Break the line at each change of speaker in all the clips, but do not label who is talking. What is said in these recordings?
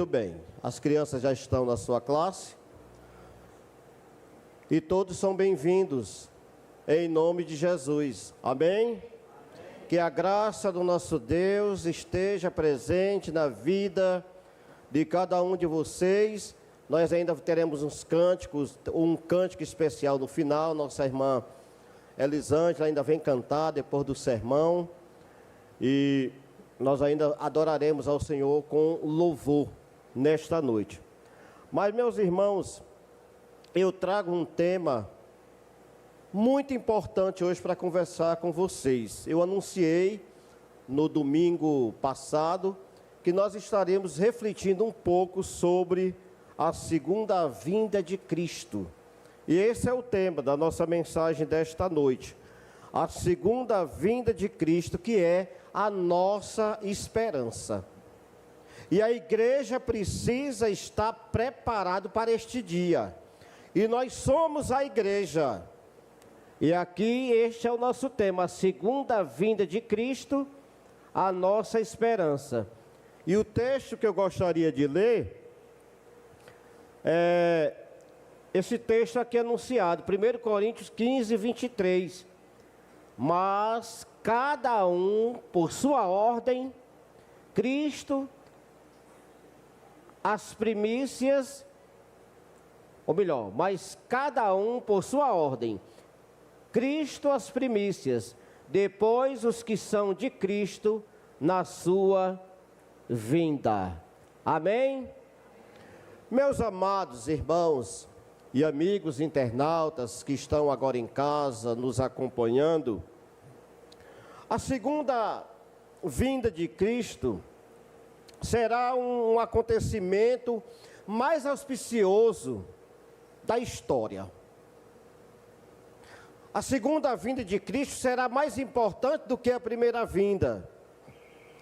Muito bem, as crianças já estão na sua classe e todos são bem-vindos em nome de Jesus, amém? Que a graça do nosso Deus esteja presente na vida de cada um de vocês. Nós ainda teremos uns cânticos, um cântico especial no final. Nossa irmã Elisângela ainda vem cantar depois do sermão e nós ainda adoraremos ao Senhor com louvor nesta noite. Mas, meus irmãos, eu trago um tema muito importante hoje para conversar com vocês. Eu anunciei no domingo passado que nós estaremos refletindo um pouco sobre a segunda vinda de Cristo. E esse é o tema da nossa mensagem desta noite. A segunda vinda de Cristo, que é a nossa esperança. E a igreja precisa estar preparada para este dia. E nós somos a igreja. E aqui este é o nosso tema, a segunda vinda de Cristo, a nossa esperança. E o texto que eu gostaria de ler é esse texto aqui anunciado, 1 Coríntios 15, 23. Mas cada um por sua ordem, Cristo, as primícias, ou melhor, mas cada um por sua ordem, Cristo as primícias, depois os que são de Cristo na sua vinda. Amém? Meus amados irmãos e amigos internautas que estão agora em casa nos acompanhando, a segunda vinda de Cristo será um acontecimento mais auspicioso da história. A segunda vinda de Cristo será mais importante do que a primeira vinda.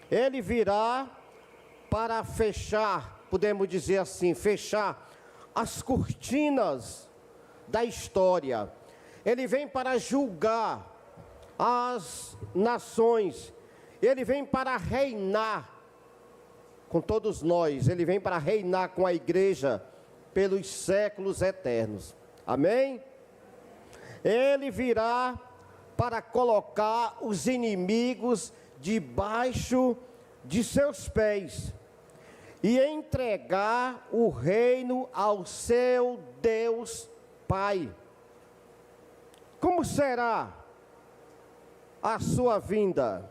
Ele virá para fechar, podemos dizer assim, fechar as cortinas da história. Ele vem para julgar as nações. Ele vem para reinar com todos nós. Ele vem para reinar com a igreja pelos séculos eternos. Amém? Ele virá para colocar os inimigos debaixo de seus pés e entregar o reino ao seu Deus Pai. Como será a sua vinda?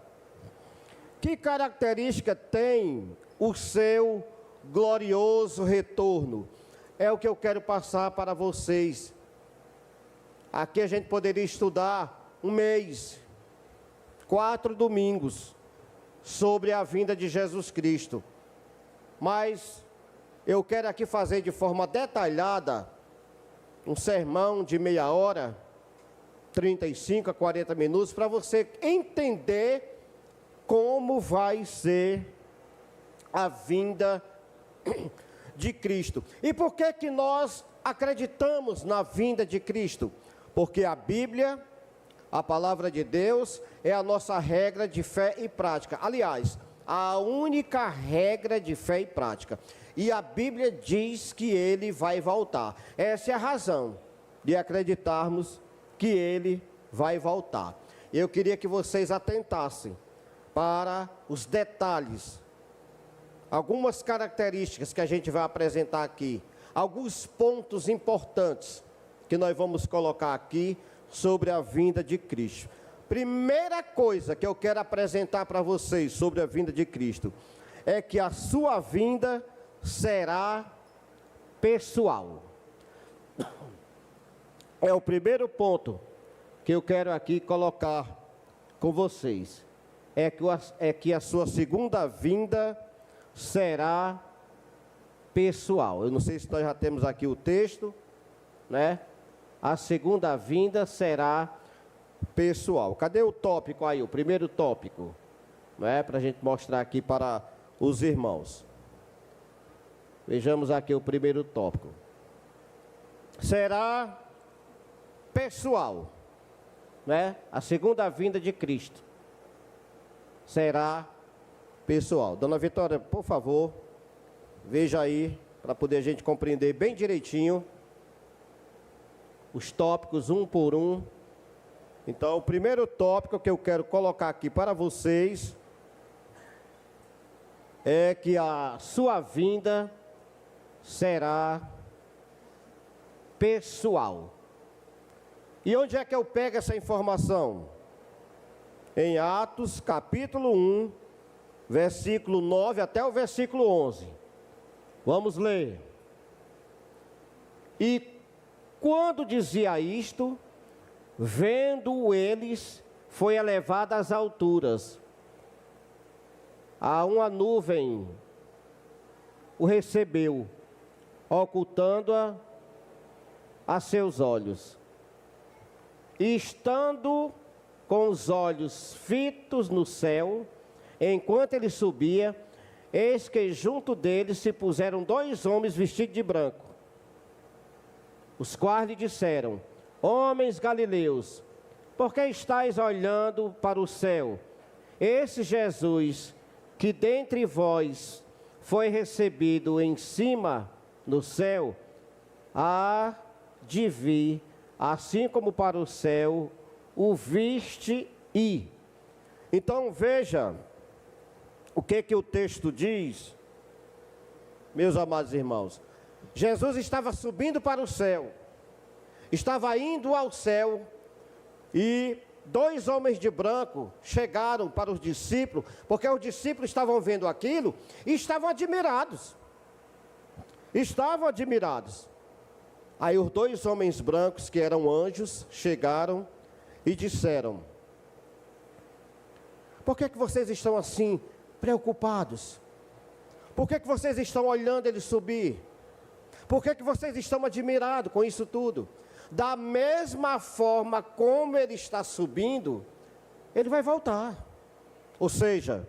Que característica tem o seu glorioso retorno? É o que eu quero passar para vocês. Aqui a gente poderia estudar um mês, 4 domingos, sobre a vinda de Jesus Cristo. Mas eu quero aqui fazer de forma detalhada um sermão de meia hora, 35 a 40 minutos, para você entender como vai ser a vinda de Cristo. E por que que nós acreditamos na vinda de Cristo? Porque a Bíblia, a palavra de Deus, é a nossa regra de fé e prática. Aliás, a única regra de fé e prática. E a Bíblia diz que ele vai voltar. Essa é a razão de acreditarmos que ele vai voltar. Eu queria que vocês atentassem para os detalhes, algumas características que a gente vai apresentar aqui, alguns pontos importantes que nós vamos colocar aqui sobre a vinda de Cristo. Primeira coisa que eu quero apresentar para vocês sobre a vinda de Cristo é que a sua vinda será pessoal. É o primeiro ponto que eu quero aqui colocar com vocês. É que a sua segunda vinda será pessoal. Eu não sei se nós já temos aqui o texto, né? A segunda vinda será pessoal. Cadê o tópico aí, o primeiro tópico? Né? Para a gente mostrar aqui para os irmãos. Vejamos aqui o primeiro tópico. Será pessoal, né? A segunda vinda de Cristo será pessoal. Dona Vitória, por favor, Veja aí, para poder a gente compreender bem direitinho os tópicos um por um. Então, o primeiro tópico que eu quero colocar aqui para vocês é que a sua vinda será pessoal. E onde é que eu pego essa informação? Em Atos, capítulo 1, versículo 9 até o versículo 11. Vamos ler. E quando dizia isto, vendo eles, foi elevado às alturas. A uma nuvem o recebeu, ocultando-a a seus olhos. E estando com os olhos fitos no céu, enquanto ele subia, eis que junto dele se puseram 2 homens vestidos de branco, os quais lhe disseram: homens galileus, por que estáis olhando para o céu? Esse Jesus, que dentre vós foi recebido em cima no céu, há de vir, assim como para o céu o viste ir. Então veja o que o texto diz, meus amados irmãos. Jesus estava subindo para o céu, estava indo ao céu, e 2 homens de branco chegaram para os discípulos, porque os discípulos estavam vendo aquilo e estavam admirados. Estavam admirados. Aí os 2 homens brancos, que eram anjos, chegaram e disseram: por que vocês estão assim preocupados? Por que vocês estão olhando ele subir? Por que vocês estão admirados com isso tudo? Da mesma forma como ele está subindo, ele vai voltar. Ou seja,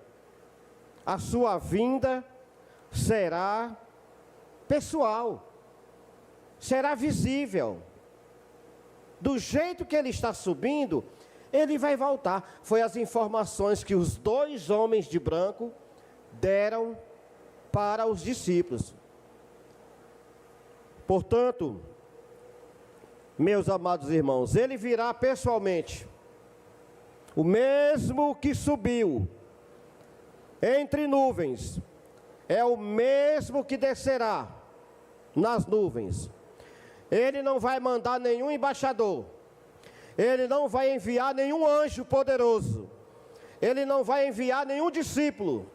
a sua vinda será pessoal, será visível. Do jeito que ele está subindo, ele vai voltar. Foi as informações que os 2 homens de branco deram para os discípulos. Portanto, meus amados irmãos, ele virá pessoalmente. O mesmo que subiu entre nuvens, é o mesmo que descerá nas nuvens. Ele não vai mandar nenhum embaixador, ele não vai enviar nenhum anjo poderoso, ele não vai enviar nenhum discípulo,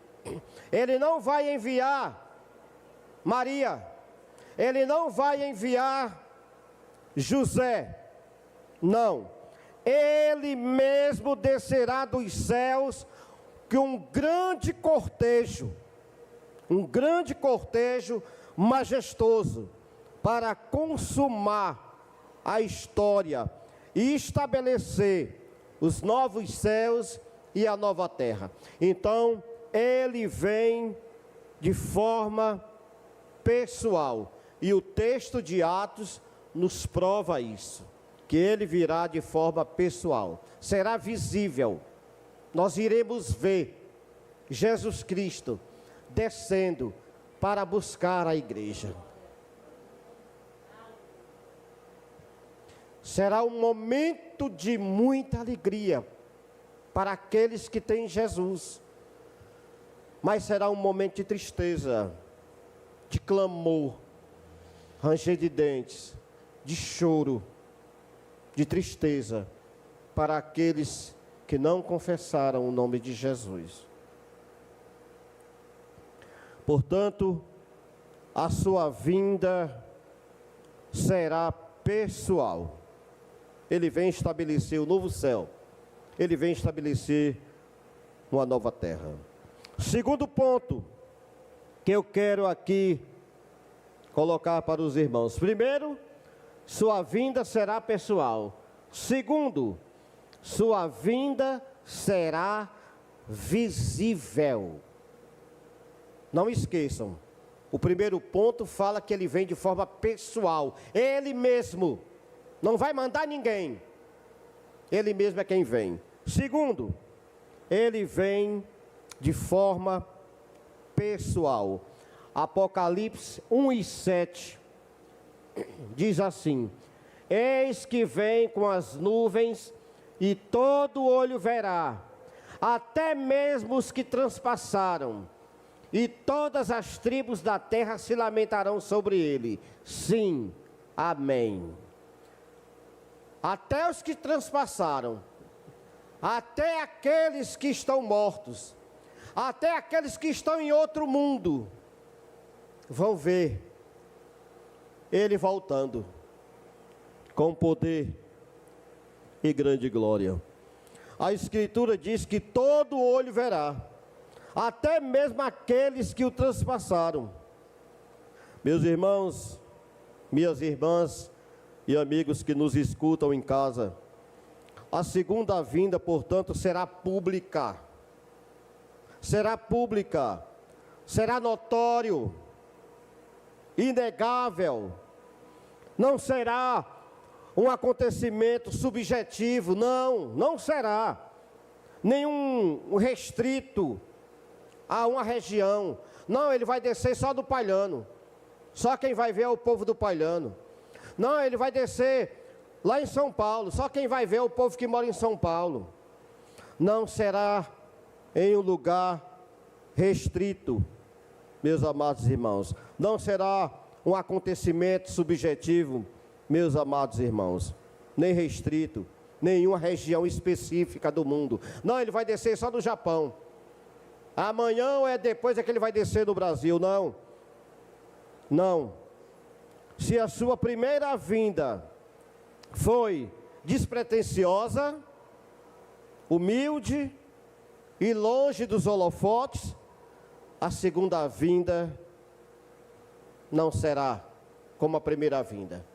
ele não vai enviar Maria, ele não vai enviar José, não. Ele mesmo descerá dos céus com um grande cortejo majestoso, para consumar a história e estabelecer os novos céus e a nova terra. Então, ele vem de forma pessoal, e o texto de Atos nos prova isso, que ele virá de forma pessoal, será visível. Nós iremos ver Jesus Cristo descendo para buscar a igreja. Será um momento de muita alegria para aqueles que têm Jesus, mas será um momento de tristeza, de clamor, ranger de dentes, de choro, de tristeza, para aqueles que não confessaram o nome de Jesus. Portanto, a sua vinda será pessoal. Ele vem estabelecer o novo céu, ele vem estabelecer uma nova terra. Segundo ponto que eu quero aqui colocar para os irmãos: primeiro, sua vinda será pessoal. Segundo, sua vinda será visível. Não esqueçam, o primeiro ponto fala que ele vem de forma pessoal, ele mesmo, não vai mandar ninguém, ele mesmo é quem vem. Segundo, ele vem de forma pessoal. Apocalipse 1:7, diz assim: eis que vem com as nuvens, e todo olho verá, até mesmo os que transpassaram, e todas as tribos da terra se lamentarão sobre ele. Sim, amém. Até os que transpassaram, até aqueles que estão mortos, até aqueles que estão em outro mundo, vão ver ele voltando com poder e grande glória. A Escritura diz que todo olho verá, até mesmo aqueles que o transpassaram. Meus irmãos, minhas irmãs e amigos que nos escutam em casa, a segunda vinda, portanto, será pública. Será pública, será notório, inegável. Não será um acontecimento subjetivo, não será. Nenhum restrito a uma região. Não, ele vai descer só do Palhano. Só quem vai ver é o povo do Palhano. Não, ele vai descer lá em São Paulo. Só quem vai ver é o povo que mora em São Paulo. Não será em um lugar restrito, meus amados irmãos. Não será um acontecimento subjetivo, meus amados irmãos. Nem restrito, nenhuma região específica do mundo. Não, ele vai descer só no Japão. Amanhã ou depois é que ele vai descer no Brasil. Não. Se a sua primeira vinda foi despretensiosa, humilde e longe dos holofotes, a segunda vinda não será como a primeira vinda.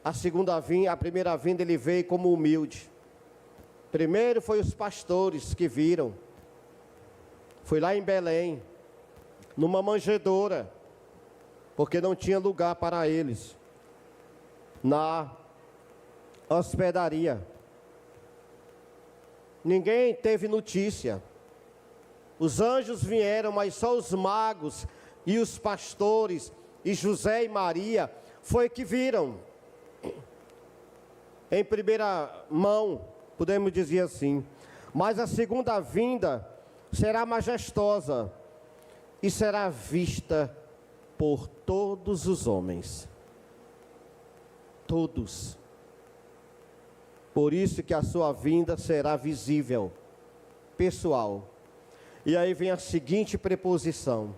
A primeira vinda ele veio como humilde. Primeiro foi os pastores que viram. Foi lá em Belém, numa manjedoura, porque não tinha lugar para eles na hospedaria. Ninguém teve notícia. Os anjos vieram, mas só os magos e os pastores e José e Maria foi que viram. Em primeira mão, podemos dizer assim. Mas a segunda vinda será majestosa e será vista por todos os homens. Todos. Por isso que a sua vinda será visível, pessoal. E aí vem a seguinte preposição: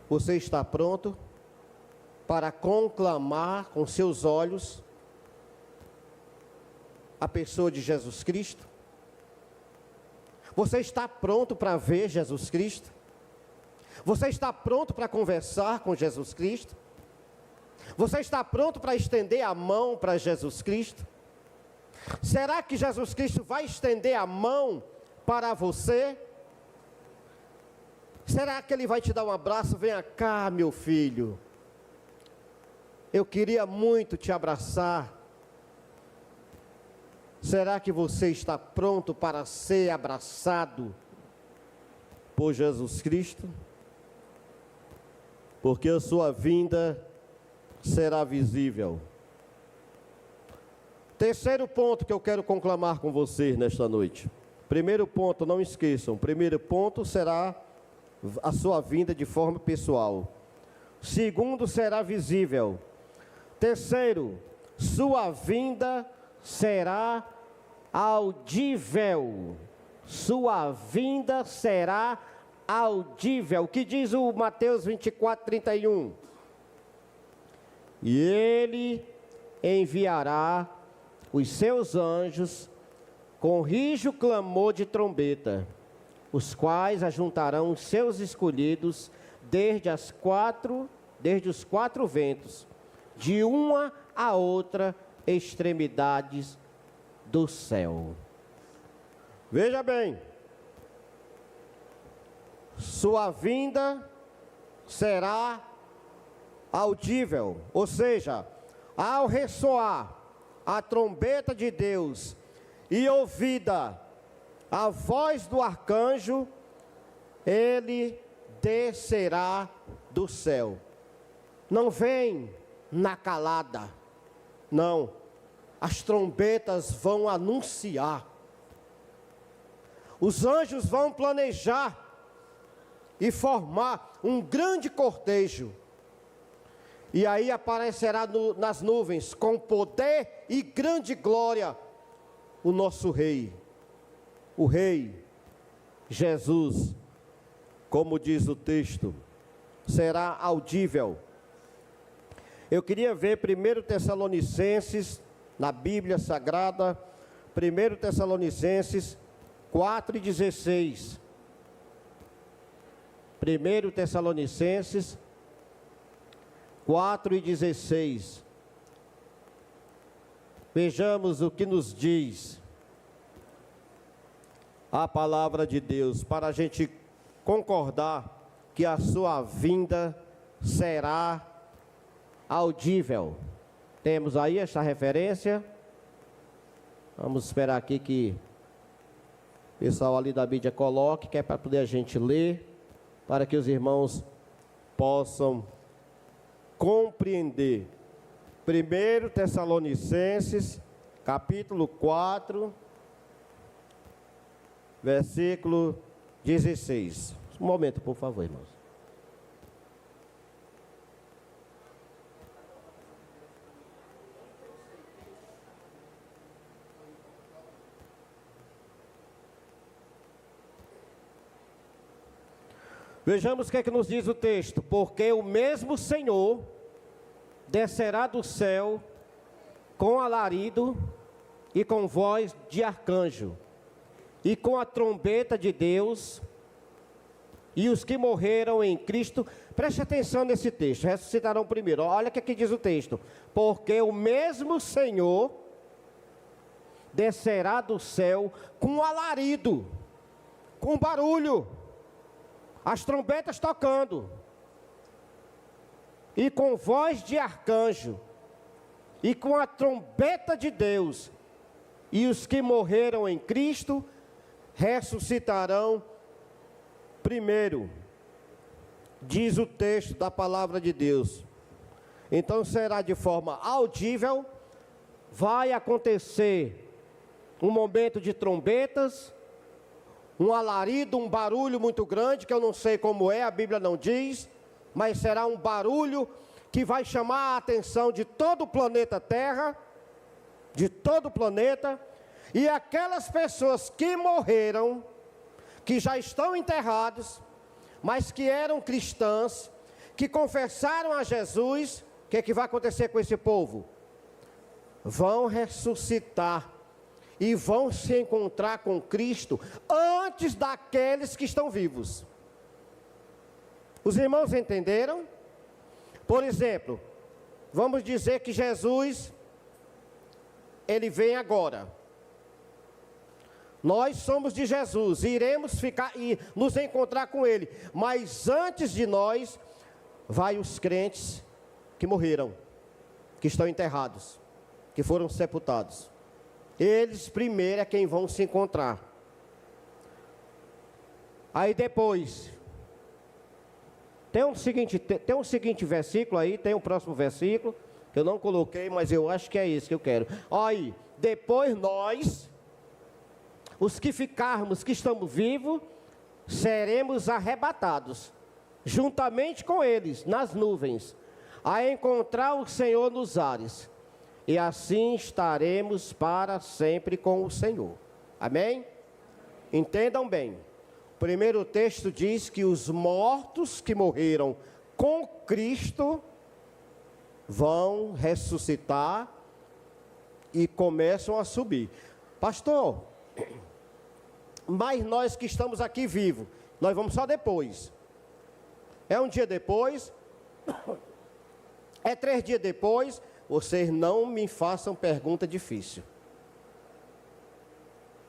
você está pronto para conclamar com seus olhos a pessoa de Jesus Cristo? Você está pronto para ver Jesus Cristo? Você está pronto para conversar com Jesus Cristo? Você está pronto para estender a mão para Jesus Cristo? Será que Jesus Cristo vai estender a mão para você? Será que Ele vai te dar um abraço? Venha cá, meu filho. Eu queria muito te abraçar. Será que você está pronto para ser abraçado por Jesus Cristo? Porque a sua vinda será visível. Terceiro ponto que eu quero conclamar com vocês nesta noite. Primeiro ponto, não esqueçam. Primeiro ponto será a sua vinda de forma pessoal. Segundo, será visível. Terceiro, sua vinda será audível. Sua vinda será audível. O que diz o Mateus 24:31? E Ele enviará os seus anjos com rijo clamor de trombeta, os quais ajuntarão os seus escolhidos desde os quatro ventos, de uma a outra extremidades do céu. Veja bem, sua vinda será audível, ou seja, ao ressoar a trombeta de Deus e ouvida a voz do arcanjo, ele descerá do céu. Não vem na calada, não. As trombetas vão anunciar. Os anjos vão planejar e formar um grande cortejo. E aí aparecerá nas nuvens, com poder e grande glória, o nosso Rei. O Rei, Jesus, como diz o texto, será audível. Eu queria ver 1 Tessalonicenses, na Bíblia Sagrada, 1 Tessalonicenses 4:16. 1 Tessalonicenses 4:16. Vejamos o que nos diz a palavra de Deus, para a gente concordar que a sua vinda será audível. Temos aí esta referência. Vamos esperar aqui que o pessoal ali da mídia coloque, que é para poder a gente ler, para que os irmãos possam compreender. 1 Tessalonicenses, capítulo 4, versículo 16. Um momento, por favor, irmãos. Vejamos o que é que nos diz o texto. Porque o mesmo Senhor descerá do céu com alarido e com voz de arcanjo e com a trombeta de Deus, e os que morreram em Cristo, preste atenção nesse texto, ressuscitarão primeiro. Olha o que aqui diz o texto. Porque o mesmo Senhor descerá do céu com alarido, com barulho, as trombetas tocando, e com voz de arcanjo, e com a trombeta de Deus, e os que morreram em Cristo ressuscitarão primeiro, diz o texto da palavra de Deus. Então será de forma audível, vai acontecer um momento de trombetas, um alarido, um barulho muito grande, que eu não sei como é, a Bíblia não diz, mas será um barulho que vai chamar a atenção de todo o planeta Terra, de todo o planeta, e aquelas pessoas que morreram, que já estão enterrados, mas que eram cristãs, que confessaram a Jesus, o que é que vai acontecer com esse povo? Vão ressuscitar e vão se encontrar com Cristo antes daqueles que estão vivos. Os irmãos entenderam? Por exemplo, vamos dizer que Jesus, ele vem agora. Nós somos de Jesus, iremos ficar e nos encontrar com Ele. Mas antes de nós, vai os crentes que morreram, que estão enterrados, que foram sepultados. Eles primeiro é quem vão se encontrar. Aí depois, tem um seguinte versículo aí, tem um próximo versículo, que eu não coloquei, mas eu acho que é esse que eu quero. Olha aí, depois nós, os que ficarmos, que estamos vivos, seremos arrebatados, juntamente com eles, nas nuvens, a encontrar o Senhor nos ares, e assim estaremos para sempre com o Senhor. Amém? Entendam bem, o primeiro texto diz que os mortos que morreram com Cristo vão ressuscitar e começam a subir. Pastor, mas nós que estamos aqui vivos, nós vamos só depois. É um dia depois, é 3 dias depois. Vocês não me façam pergunta difícil,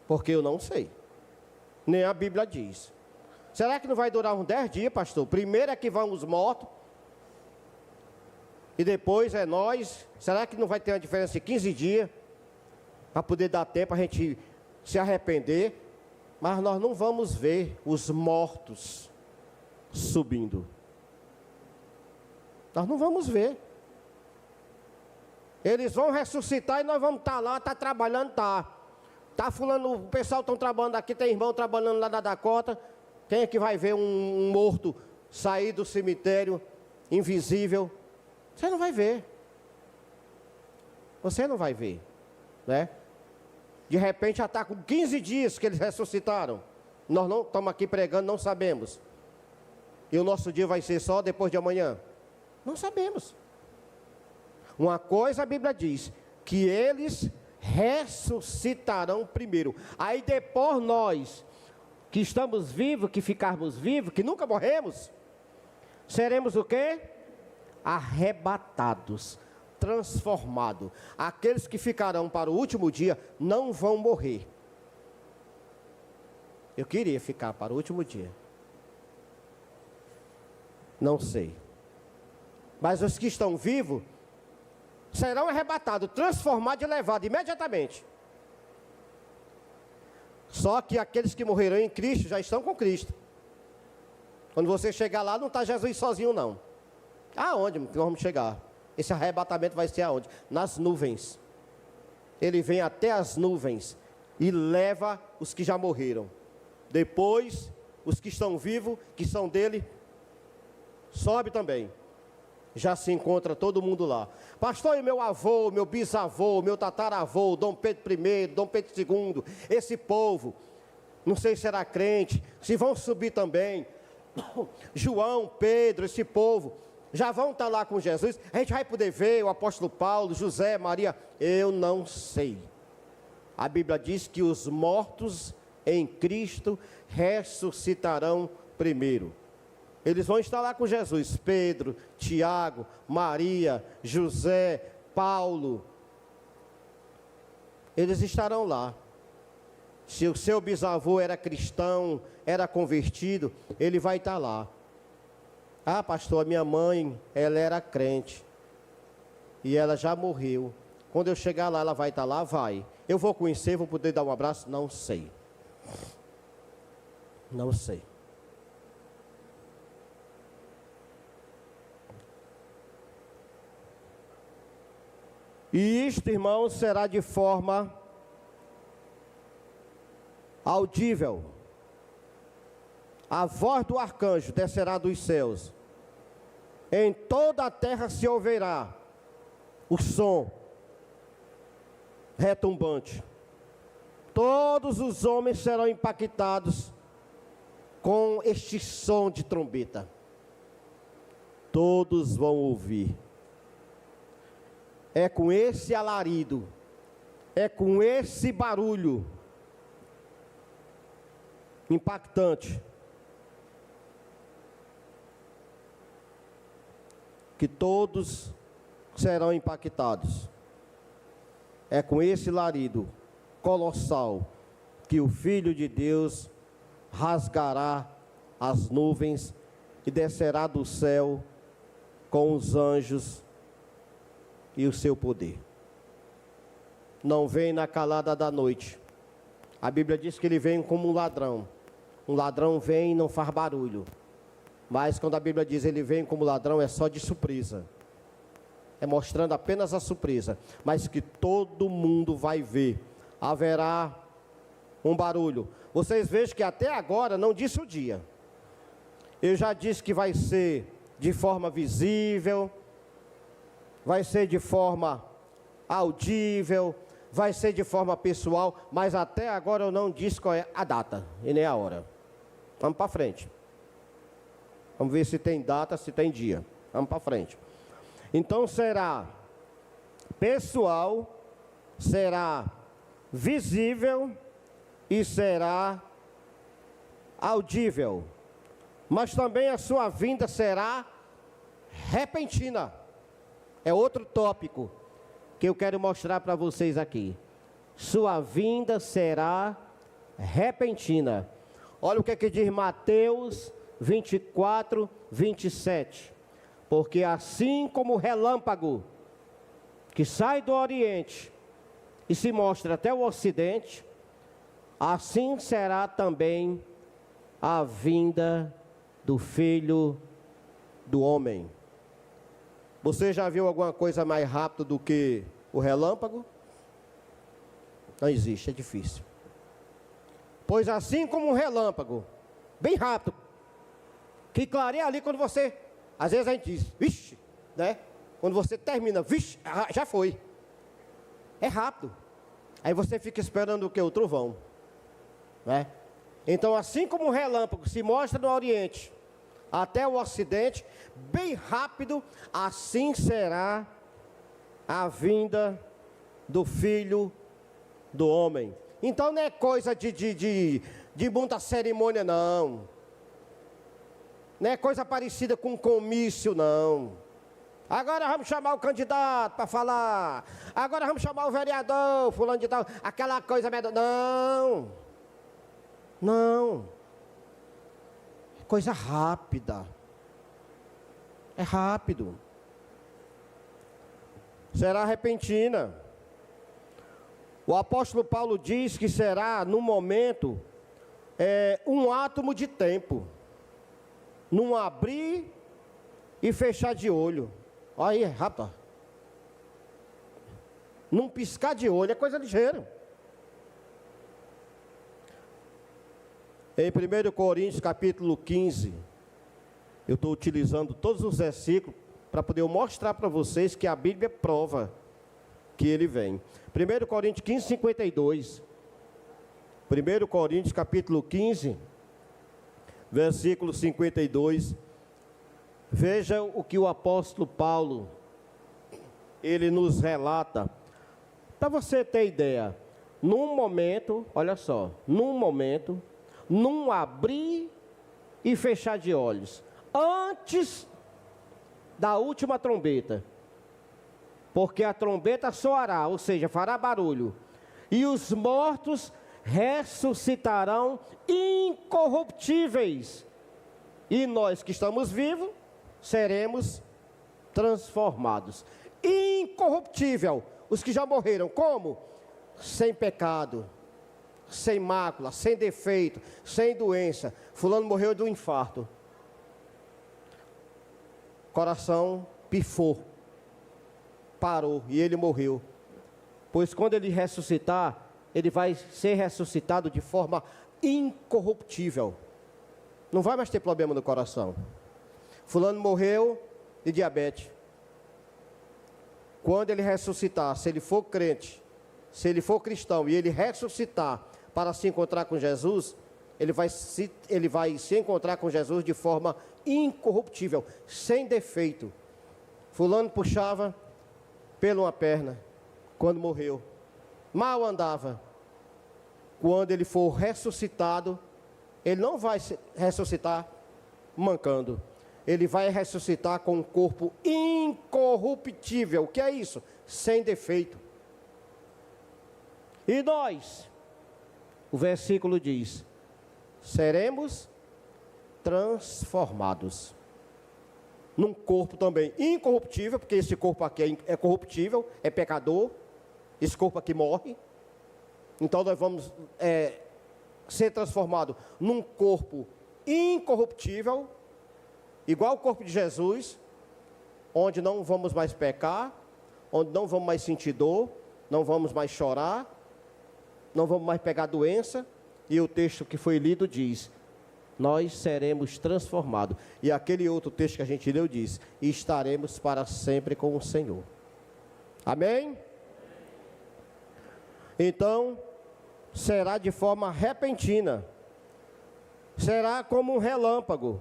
porque eu não sei, nem a Bíblia diz. Será que não vai durar uns 10 dias, pastor? Primeiro é que vão os mortos, e depois é nós. Será que não vai ter uma diferença de 15 dias, para poder dar tempo a gente se arrepender? Mas nós não vamos ver os mortos subindo. Nós não vamos ver. Eles vão ressuscitar e nós vamos estar lá, está trabalhando, está fulano, o pessoal está trabalhando aqui, tem irmão trabalhando lá na Dakota. Quem é que vai ver um morto sair do cemitério, invisível? Você não vai ver. Você não vai ver, né? De repente já está com 15 dias que eles ressuscitaram. Nós não estamos aqui pregando, não sabemos. E o nosso dia vai ser só depois de amanhã? Não sabemos. Uma coisa a Bíblia diz, que eles ressuscitarão primeiro. Aí depois nós, que estamos vivos, que ficarmos vivos, que nunca morremos, seremos o quê? Arrebatados, transformados. Aqueles que ficarão para o último dia não vão morrer. Eu queria ficar para o último dia. Não sei. Mas os que estão vivos serão arrebatados, transformados e levados imediatamente. Só que aqueles que morrerão em Cristo já estão com Cristo. Quando você chegar lá, não está Jesus sozinho, não. Aonde nós vamos chegar? Esse arrebatamento vai ser aonde? Nas nuvens. Ele vem até as nuvens e leva os que já morreram. Depois, os que estão vivos, que são dele, sobe também. Já se encontra todo mundo lá. Pastor, e meu avô, meu bisavô, meu tataravô, Dom Pedro I, Dom Pedro II, esse povo, não sei se será crente, se vão subir também. João, Pedro, esse povo, já vão estar lá com Jesus. A gente vai poder ver o apóstolo Paulo, José, Maria. Eu não sei. A Bíblia diz que os mortos em Cristo ressuscitarão primeiro. Eles vão estar lá com Jesus, Pedro, Tiago, Maria, José, Paulo. Eles estarão lá. Se o seu bisavô era cristão, era convertido, ele vai estar lá. Ah, pastor, a minha mãe, ela era crente. E ela já morreu. Quando eu chegar lá, ela vai estar lá? Vai. Eu vou conhecer, vou poder dar um abraço? Não sei. Não sei. E isto, irmãos, será de forma audível. A voz do arcanjo descerá dos céus. Em toda a terra se ouvirá o som retumbante. Todos os homens serão impactados com este som de trombeta. Todos vão ouvir. É com esse alarido, é com esse barulho impactante que todos serão impactados. É com esse alarido colossal que o Filho de Deus rasgará as nuvens e descerá do céu com os anjos e o seu poder. Não vem na calada da noite. A Bíblia diz que ele vem como um ladrão. Um ladrão vem e não faz barulho. Mas quando a Bíblia diz ele vem como ladrão, é só de surpresa. É mostrando apenas a surpresa. Mas que todo mundo vai ver. Haverá um barulho. Vocês vejam que até agora não disse o dia. Eu já disse que vai ser de forma visível, vai ser de forma audível, vai ser de forma pessoal, mas até agora eu não disse qual é a data e nem a hora. Vamos para frente. Vamos ver se tem data, se tem dia. Vamos para frente. Então será pessoal, será visível e será audível. Mas também a sua vinda será repentina. É outro tópico que eu quero mostrar para vocês aqui. Sua vinda será repentina. Olha o que é que diz Mateus 24, 27. Porque assim como o relâmpago que sai do Oriente e se mostra até o Ocidente, assim será também a vinda do Filho do Homem. Você já viu alguma coisa mais rápida do que o relâmpago? Não existe, é difícil. Pois assim como um relâmpago, bem rápido, que clareia ali quando você, às vezes a gente diz, vixe, né? Quando você termina, vixe, já foi. É rápido. Aí você fica esperando o que? O trovão, né? Então, assim como um relâmpago se mostra no Oriente até o Ocidente, bem rápido, assim será a vinda do Filho do Homem. Então não é coisa de muita cerimônia, não. Não é coisa parecida com comício, não. Agora vamos chamar o candidato para falar. Agora vamos chamar o vereador, fulano de tal. Aquela coisa... Não. Não. É coisa rápida. É rápido. Será repentina. O apóstolo Paulo diz que será, no momento, um átomo de tempo. Num abrir e fechar de olho. Olha aí, rápido. Num piscar de olho, é coisa ligeira. Em 1 Coríntios, capítulo 15, eu estou utilizando todos os versículos para poder mostrar para vocês que a Bíblia prova que ele vem. 1 Coríntios 15, 52. 1 Coríntios, capítulo 15, versículo 52. Veja o que o apóstolo Paulo, ele nos relata. Para você ter ideia, num momento, olha só, num abrir e fechar de olhos, antes da última trombeta, porque a trombeta soará, ou seja, fará barulho, e os mortos ressuscitarão incorruptíveis, e nós que estamos vivos, seremos transformados. Incorruptível, os que já morreram, como? Sem pecado, sem mácula, sem defeito, sem doença. Fulano morreu de um infarto. Coração pifou, parou e ele morreu. Pois quando ele ressuscitar, ele vai ser ressuscitado de forma incorruptível. Não vai mais ter problema no coração. Fulano morreu de diabetes. Quando ele ressuscitar, se ele for crente, se ele for cristão e ele ressuscitar para se encontrar com Jesus, ele vai se encontrar com Jesus de forma incorruptível, sem defeito. Fulano puxava pela uma perna quando morreu, mal andava. Quando ele for ressuscitado, ele não vai ressuscitar mancando. Ele vai ressuscitar com um corpo incorruptível. O que é isso? Sem defeito. E nós, o versículo diz, seremos transformados num corpo também incorruptível, porque esse corpo aqui é corruptível, é pecador, esse corpo aqui morre. Então nós vamos ser transformados num corpo incorruptível, igual o corpo de Jesus, onde não vamos mais pecar, onde não vamos mais sentir dor, não vamos mais chorar, não vamos mais pegar doença. E o texto que foi lido diz, nós seremos transformados. E aquele outro texto que a gente leu diz, e estaremos para sempre com o Senhor. Amém? Então, será de forma repentina. Será como um relâmpago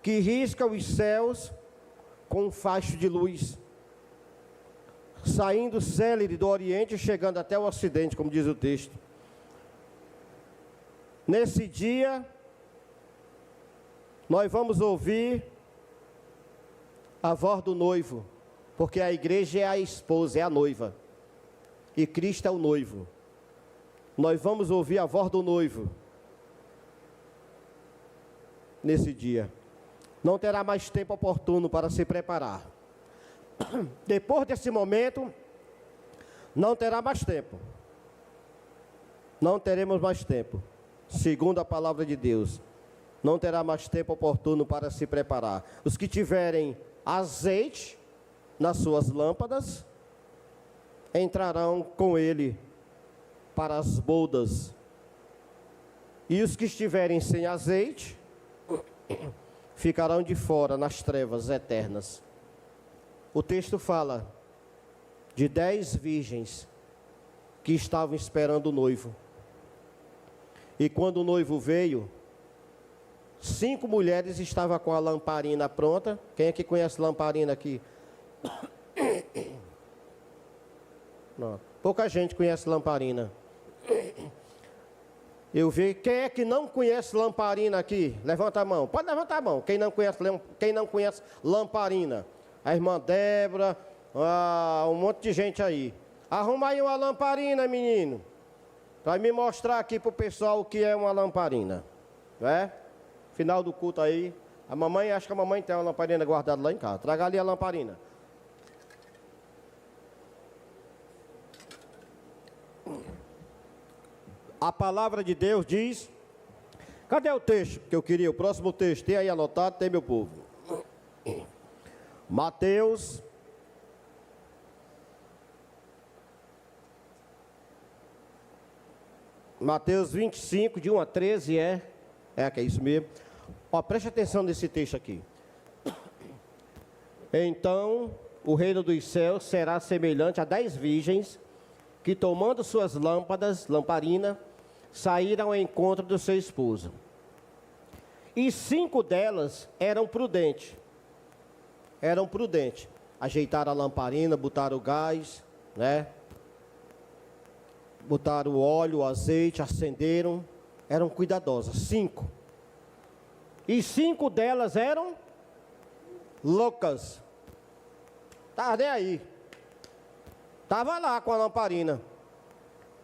que risca os céus com um facho de luz, saindo célere do Oriente e chegando até o Ocidente, como diz o texto. Nesse dia, nós vamos ouvir a voz do noivo, porque a igreja é a esposa, é a noiva, e Cristo é o noivo. Nós vamos ouvir a voz do noivo nesse dia. Não terá mais tempo oportuno para se preparar. Depois desse momento, não terá mais tempo. Não teremos mais tempo, segundo a palavra de Deus. não terá mais tempo oportuno para se preparar. Os que tiverem azeite nas suas lâmpadas, entrarão com ele para as bodas. E os que estiverem sem azeite, ficarão de fora nas trevas eternas. O texto fala de 10 virgens que estavam esperando o noivo. E quando o noivo veio, 5 mulheres estavam com a lamparina pronta. Quem é que conhece lamparina aqui? Não, pouca gente conhece lamparina. Eu vi. Quem é que não conhece lamparina aqui? Levanta a mão. Pode levantar a mão. Quem não conhece lamparina? A irmã Débora, um monte de gente aí. Arruma aí uma lamparina, menino. Para me mostrar aqui para o pessoal o que é uma lamparina. Não é? Final do culto aí. A mamãe, acho que a mamãe tem uma lamparina guardada lá em casa. Traga ali a lamparina. A palavra de Deus diz... Cadê o texto que eu queria? O próximo texto. Tem aí anotado? Tem, meu povo. Mateus... Mateus 25, de 1 a 13, que é isso mesmo. Ó, preste atenção nesse texto aqui. Então, o reino dos céus será semelhante a 10 virgens que, tomando suas lâmpadas, lamparina, saíram ao encontro do seu esposo. E 5 delas eram prudentes. Ajeitaram a lamparina, botaram o gás, né? Botaram o óleo, o azeite, acenderam. Eram cuidadosas. 5. E 5 delas eram loucas. Estava nem aí. Estava lá com a lamparina.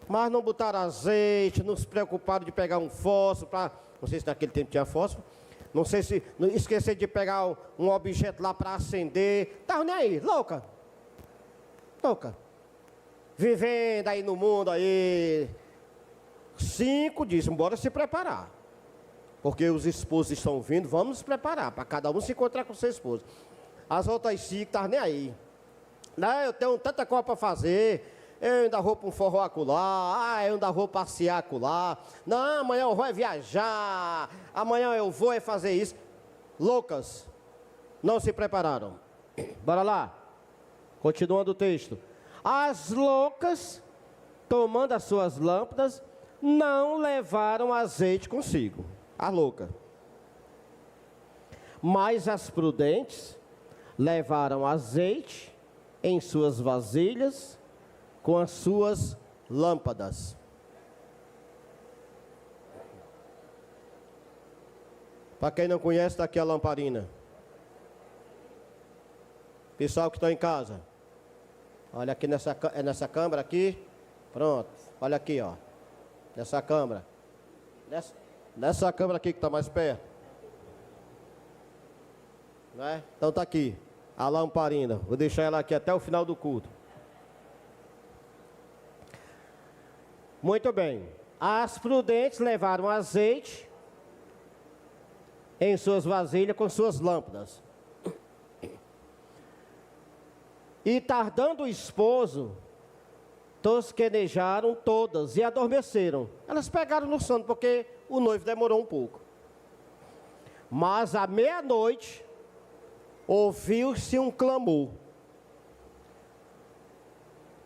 Mas não botaram azeite, não se preocuparam de pegar um fósforo. Não sei se naquele tempo tinha fósforo. Não sei se esquecer de pegar um objeto lá para acender. Estava nem aí, louca. Vivendo aí no mundo aí. 5 disse, bora se preparar. Porque os esposos estão vindo, vamos nos preparar. Para cada um se encontrar com seu esposo. As outras 5 estavam nem aí. Não, eu tenho tanta coisa para fazer. Eu ainda vou para um forró acolá. Eu ainda vou passear acolá. Não, amanhã eu vou viajar. Amanhã eu vou fazer isso. Loucas. Não se prepararam. Bora lá. Continuando o texto. As loucas, tomando as suas lâmpadas, não levaram azeite consigo. A louca. Mas as prudentes levaram azeite em suas vasilhas com as suas lâmpadas. Para quem não conhece, está aqui a lamparina. Pessoal que está em casa. Olha aqui nessa câmara aqui. Pronto. Olha aqui, ó. Nessa câmara. Nessa câmara aqui que está mais perto. Né? Então está aqui. A lamparina. Vou deixar ela aqui até o final do culto. Muito bem. As prudentes levaram azeite em suas vasilhas com suas lâmpadas. E tardando o esposo, tosquenejaram todas e adormeceram. Elas pegaram no sono porque o noivo demorou um pouco. Mas à meia-noite, ouviu-se um clamor.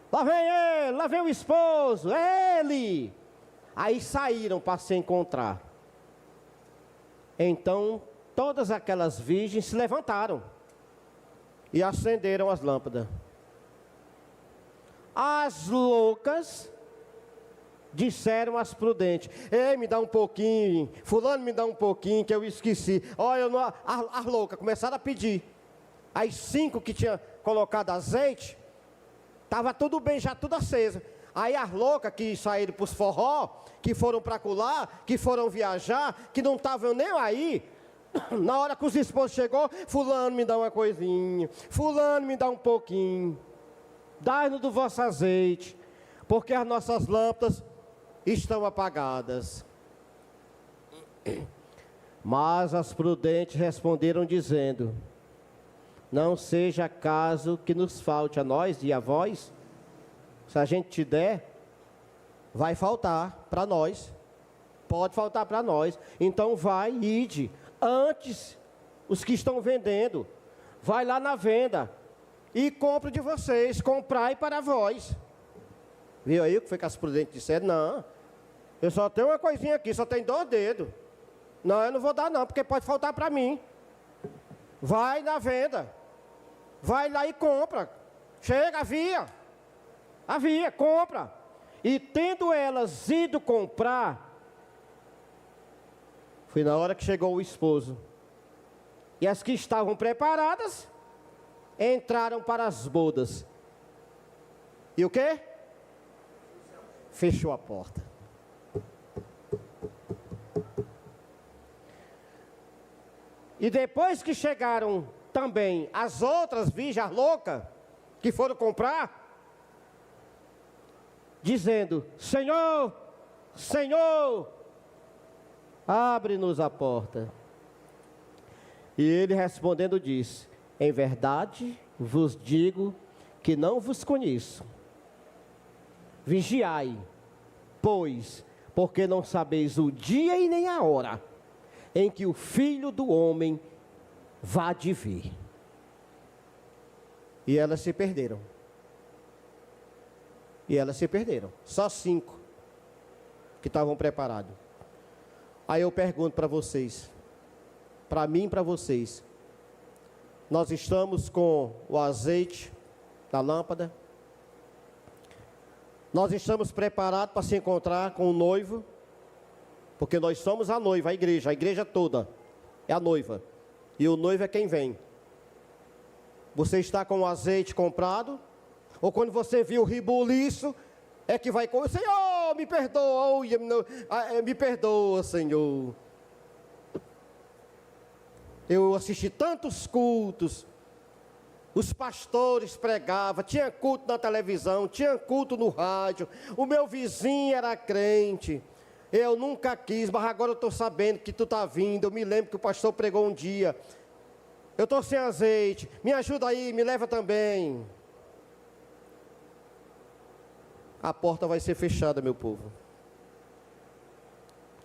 Lá vem ele, lá vem o esposo, ele! Aí saíram para se encontrar. Então, todas aquelas virgens se levantaram e acenderam as lâmpadas. As loucas disseram às prudentes: ei, me dá um pouquinho, fulano me dá um pouquinho que eu esqueci. Olha, as loucas começaram a pedir. As 5 que tinha colocado azeite, estava tudo bem, já tudo aceso. Aí as loucas que saíram para os forró, que foram para acolá, que foram viajar, que não estavam nem aí, na hora que os esposos chegou, fulano me dá uma coisinha, fulano me dá um pouquinho, dai-nos do vosso azeite, porque as nossas lâmpadas estão apagadas. Mas as prudentes responderam dizendo: não seja caso que nos falte a nós e a vós. Se a gente te der, vai faltar para nós. Pode faltar para nós. Então vai, ide. Antes, os que estão vendendo, vai lá na venda e compre de vocês, comprai para vós. Viu aí o que foi que as prudentes disseram? Não, eu só tenho uma coisinha aqui, só tem 2 dedos. Não, eu não vou dar não, porque pode faltar para mim. Vai na venda, vai lá e compra. Chega, havia, compra. E tendo elas ido comprar, foi na hora que chegou o esposo. E as que estavam preparadas, entraram para as bodas. E o quê? Fechou a porta. E depois que chegaram também as outras virgens loucas, que foram comprar, dizendo: Senhor, Senhor, abre-nos a porta. E ele respondendo disse: em verdade vos digo que não vos conheço. Vigiai, pois, porque não sabeis o dia e nem a hora em que o Filho do Homem vá de vir. E elas se perderam. Só 5 que estavam preparados. Aí eu pergunto para vocês, para mim e para vocês, nós estamos com o azeite da lâmpada? Nós estamos preparados para se encontrar com o noivo? Porque nós somos a noiva, a igreja toda é a noiva. E o noivo é quem vem. Você está com o azeite comprado? Ou quando você viu o ribuliço, é que vai com... Senhor, me perdoa, me perdoa, Senhor. Eu assisti tantos cultos, os pastores pregavam, tinha culto na televisão, tinha culto no rádio, o meu vizinho era crente, eu nunca quis, mas agora eu estou sabendo que tu está vindo. Eu me lembro que o pastor pregou um dia, eu estou sem azeite, me ajuda aí, me leva também. A porta vai ser fechada, meu povo.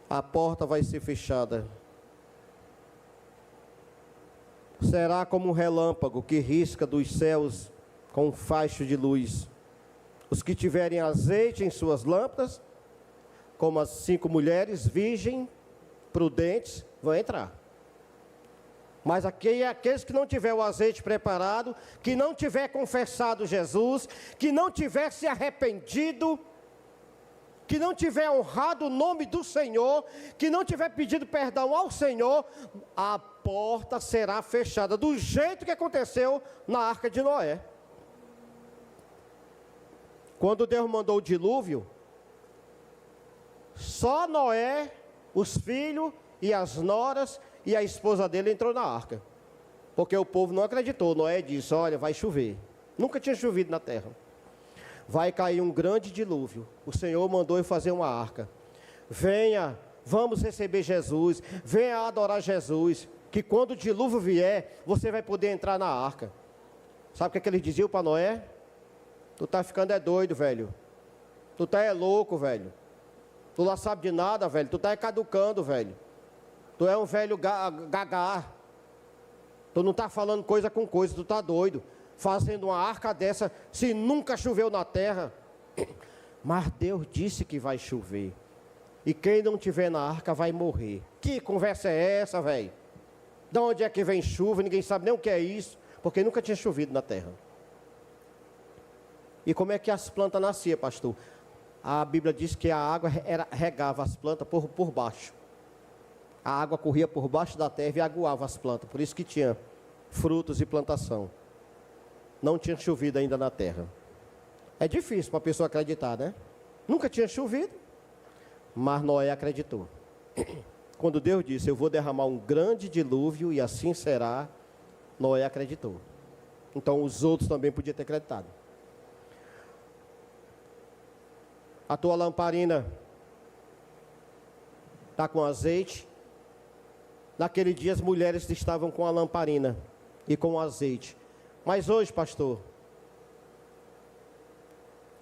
A porta vai ser fechada. Será como um relâmpago que risca dos céus com um facho de luz. Os que tiverem azeite em suas lâmpadas, como as 5 mulheres virgens, prudentes, vão entrar. Mas aqueles que não tiver o azeite preparado, que não tiver confessado Jesus, que não tiver se arrependido, que não tiver honrado o nome do Senhor, que não tiver pedido perdão ao Senhor, a porta será fechada, do jeito que aconteceu na arca de Noé. Quando Deus mandou o dilúvio, só Noé, os filhos e as noras e a esposa dele entrou na arca. Porque o povo não acreditou. Noé disse: olha, vai chover. Nunca tinha chovido na terra. Vai cair um grande dilúvio. O Senhor mandou eu fazer uma arca. Venha, vamos receber Jesus. Venha adorar Jesus. Que quando o dilúvio vier, você vai poder entrar na arca. Sabe o que eles diziam para Noé? Tu tá ficando doido, velho. Tu tá louco, velho. Tu não sabe de nada, velho. Tu tá caducando, velho. Tu é um velho gagá. Tu não tá falando coisa com coisa. Tu tá doido. Fazendo uma arca dessa, se nunca choveu na terra. Mas Deus disse que vai chover. E quem não tiver na arca vai morrer. Que conversa é essa, velho? De onde é que vem chuva? Ninguém sabe nem o que é isso. Porque nunca tinha chovido na terra. E como é que as plantas nasciam, pastor? A Bíblia diz que a água regava as plantas por baixo. A água corria por baixo da terra e aguava as plantas. Por isso que tinha frutos e plantação. Não tinha chovido ainda na terra. É difícil para a pessoa acreditar, né? Nunca tinha chovido, mas Noé acreditou. Quando Deus disse: eu vou derramar um grande dilúvio e assim será, Noé acreditou. Então os outros também podiam ter acreditado. A tua lamparina está com azeite, naquele dia as mulheres estavam com a lamparina e com o azeite. Mas hoje, pastor,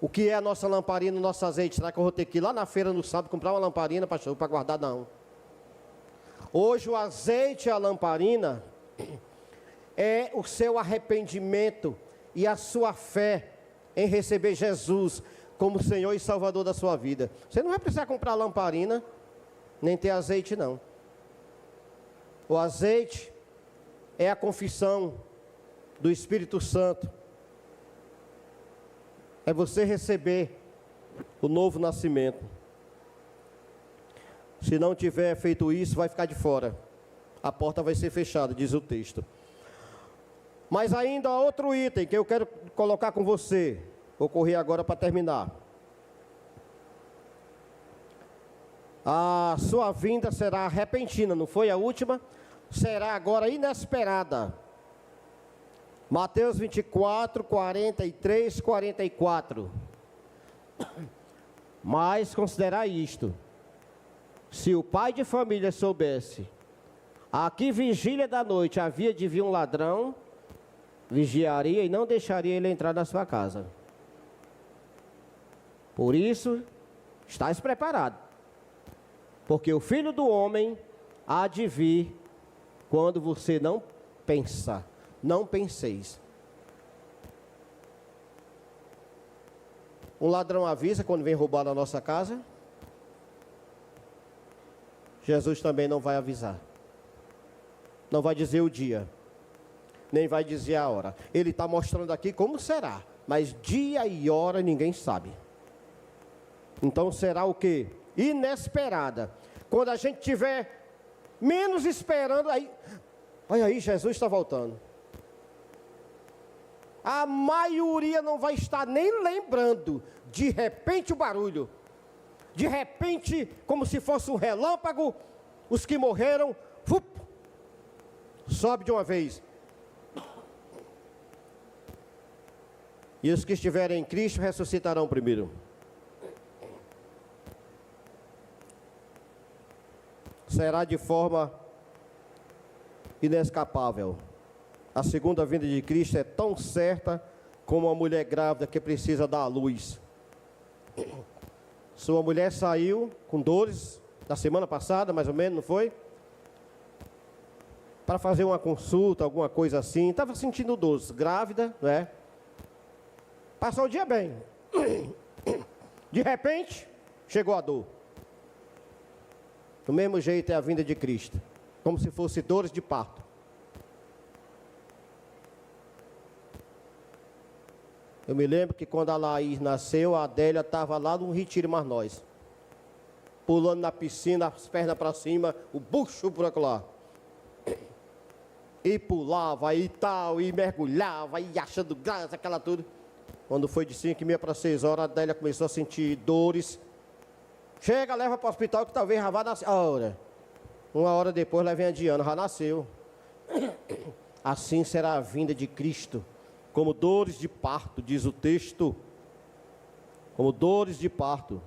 o que é a nossa lamparina, o nosso azeite? Será que eu vou ter que ir lá na feira no sábado comprar uma lamparina, pastor, para guardar? Não. Hoje o azeite e a lamparina é o seu arrependimento e a sua fé em receber Jesus como Senhor e Salvador da sua vida. Você não vai precisar comprar lamparina, nem ter azeite não. O azeite é a confissão do Espírito Santo. É você receber o novo nascimento. Se não tiver feito isso, vai ficar de fora. A porta vai ser fechada, diz o texto. Mas ainda há outro item que eu quero colocar com você. Vou correr agora para terminar. A sua vinda será repentina, não foi a última? Será agora inesperada. Mateus 24, 43, 44. Mas considerai isto: se o pai de família soubesse a que vigília da noite havia de vir um ladrão, vigiaria e não deixaria ele entrar na sua casa. Por isso, estáis preparados, porque o Filho do Homem há de vir quando você não pensar. Não penseis. Um ladrão avisa quando vem roubar na nossa casa? Jesus também não vai avisar. Não vai dizer o dia, nem vai dizer a hora. Ele está mostrando aqui como será, mas dia e hora ninguém sabe. Então será o quê? Inesperada. Quando a gente tiver menos esperando, aí, olha aí, Jesus está voltando. A maioria não vai estar nem lembrando. De repente o barulho. De repente, como se fosse um relâmpago, os que morreram, sobe de uma vez. E os que estiverem em Cristo ressuscitarão primeiro. Será de forma inescapável. A segunda vinda de Cristo é tão certa como uma mulher grávida que precisa dar à luz. Sua mulher saiu com dores na semana passada, mais ou menos, não foi? Para fazer uma consulta, alguma coisa assim. Estava sentindo dores, grávida, não é? Passou o dia bem. De repente, chegou a dor. Do mesmo jeito é a vinda de Cristo, como se fosse dores de parto. Eu me lembro que quando a Laís nasceu, a Adélia estava lá no Retiro Mais Nós, pulando na piscina, as pernas para cima, o bucho por lá. E pulava, e tal, e mergulhava, e achando graça, aquela tudo. Quando foi de 5h30 para 6 horas, a Adélia começou a sentir dores. Chega, leva para o hospital que talvez já vá nascer. Uma hora depois, lá vem a Diana, já nasceu. Assim será a vinda de Cristo. Como dores de parto, diz o texto. Como dores de parto.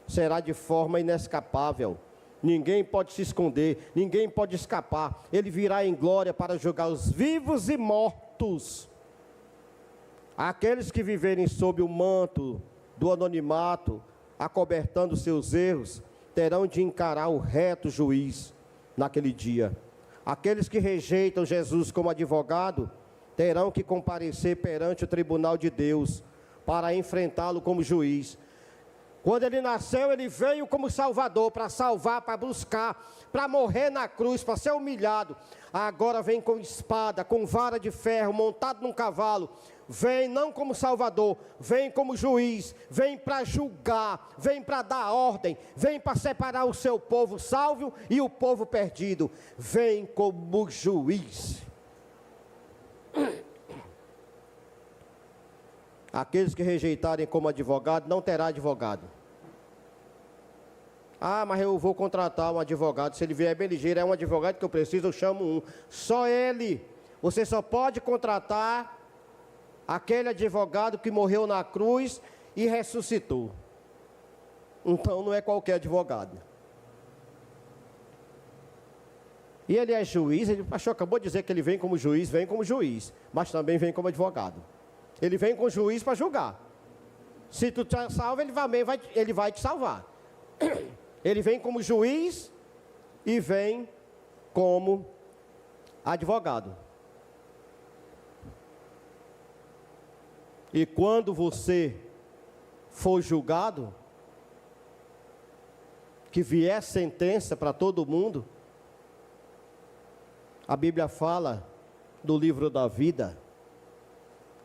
Será de forma inescapável. Ninguém pode se esconder, ninguém pode escapar. Ele virá em glória para julgar os vivos e mortos. Aqueles que viverem sob o manto do anonimato, acobertando seus erros, terão de encarar o reto juiz naquele dia. Aqueles que rejeitam Jesus como advogado, terão que comparecer perante o tribunal de Deus, para enfrentá-lo como juiz. Quando ele nasceu, ele veio como salvador, para salvar, para buscar, para morrer na cruz, para ser humilhado. Agora vem com espada, com vara de ferro, montado num cavalo. Vem não como salvador, vem como juiz, vem para julgar, vem para dar ordem, vem para separar o seu povo salvo e o povo perdido. Vem como juiz. Aqueles que rejeitarem como advogado, não terá advogado. Mas eu vou contratar um advogado. Se ele vier bem ligeiro, é um advogado que eu preciso, eu chamo um. Só ele. Você só pode contratar aquele advogado que morreu na cruz e ressuscitou. Então não é qualquer advogado. E ele é juiz, o pastor acabou de dizer que ele vem como juiz, mas também vem como advogado. Ele vem com o juiz para julgar. Se tu te salva, ele vai te salvar. Ele vem como juiz e vem como advogado. E quando você for julgado, que vier sentença para todo mundo, a Bíblia fala do livro da vida,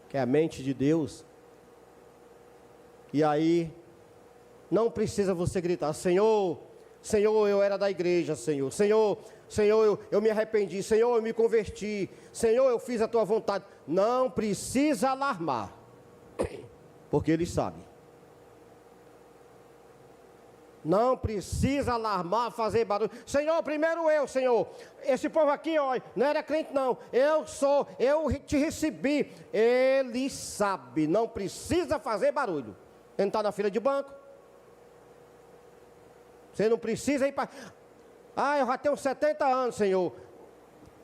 que é a mente de Deus. E aí, não precisa você gritar: Senhor, Senhor, eu era da igreja, Senhor. Senhor, eu me arrependi. Senhor, eu me converti. Senhor, eu fiz a tua vontade. Não precisa alarmar, porque Ele sabe. Não precisa alarmar, fazer barulho. Senhor, primeiro eu, Senhor. Esse povo aqui, ó, não era crente não. Eu te recebi. Ele sabe, não precisa fazer barulho. Ele está na fila de banco. Você não precisa ir para... eu já tenho 70 anos, Senhor.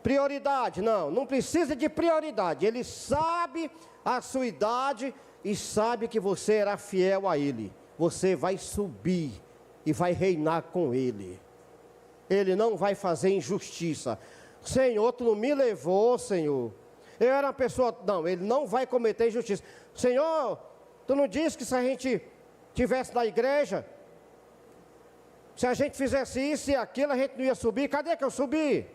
Prioridade, não precisa de prioridade. Ele sabe a sua idade e sabe que você era fiel a Ele. Você vai subir e vai reinar com Ele. Ele não vai fazer injustiça. Senhor, tu não me levou, Senhor. Eu era uma pessoa... Não, Ele não vai cometer injustiça. Senhor, tu não disse que se a gente estivesse na igreja, se a gente fizesse isso e aquilo, a gente não ia subir? Cadê que eu subi?